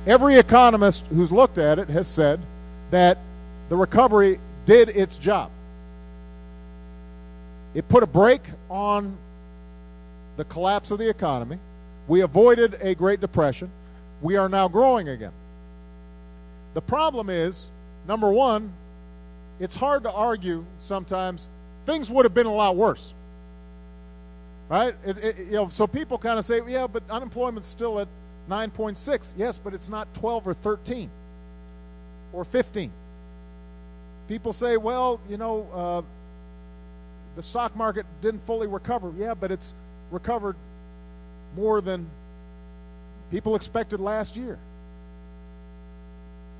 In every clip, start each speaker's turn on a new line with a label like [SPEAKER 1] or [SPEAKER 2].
[SPEAKER 1] Every economist who's looked at it has said that the recovery did its job. It put a brake on the collapse of the economy. We avoided a Great Depression. We are now growing again. The problem is, number one, it's hard to argue sometimes things would have been a lot worse. Right? So people kind of say, yeah, but unemployment's still at 9.6. Yes, but it's not 12 or 13 or 15. People say, well, the stock market didn't fully recover. Yeah, but it's recovered more than people expected last year.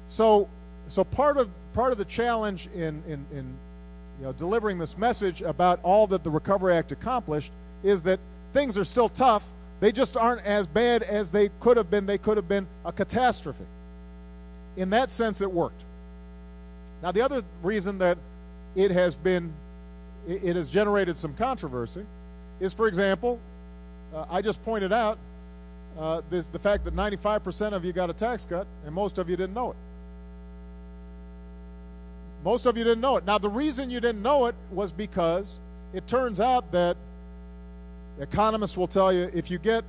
[SPEAKER 1] So part of the challenge in delivering this message about all that the Recovery Act accomplished is that things are still tough. They just aren't as bad as they could have been. They could have been a catastrophe. In that sense, it worked. Now, the other reason that it has generated some controversy is, for example, I just pointed out the fact that 95% of you got a tax cut, and most of you didn't know it. Most of you didn't know it. Now, the reason you didn't know it was because it turns out that economists will tell you if you give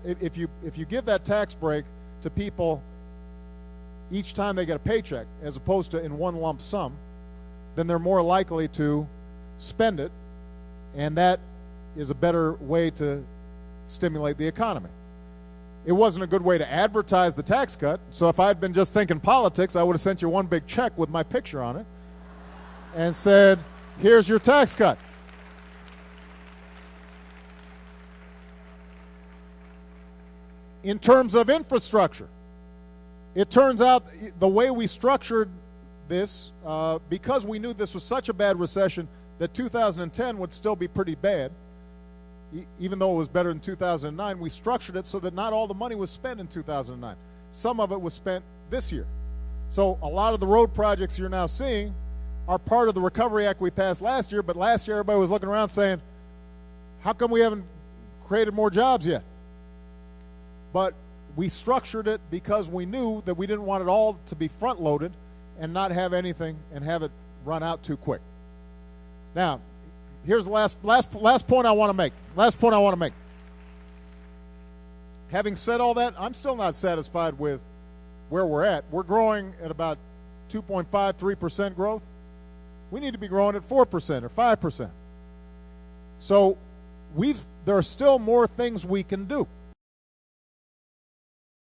[SPEAKER 1] that tax break to people each time they get a paycheck, as opposed to in one lump sum, then they're more likely to spend it, and that is a better way to stimulate the economy. It wasn't a good way to advertise the tax cut, so if I had been just thinking politics, I would have sent you one big check with my picture on it and said, here's your tax cut. In terms of infrastructure, it turns out the way we structured this, because we knew this was such a bad recession that 2010 would still be pretty bad, even though it was better than 2009, we structured it so that not all the money was spent in 2009. Some of it was spent this year. So a lot of the road projects you're now seeing are part of the Recovery Act we passed last year, but last year everybody was looking around saying, how come we haven't created more jobs yet? But we structured it because we knew that we didn't want it all to be front-loaded and not have anything and have it run out too quick. Now, here's the last point I want to make. Last point I want to make. Having said all that, I'm still not satisfied with where we're at. We're growing at about 2.5, 3% growth. We need to be growing at 4% or 5%. So there are still more things we can do.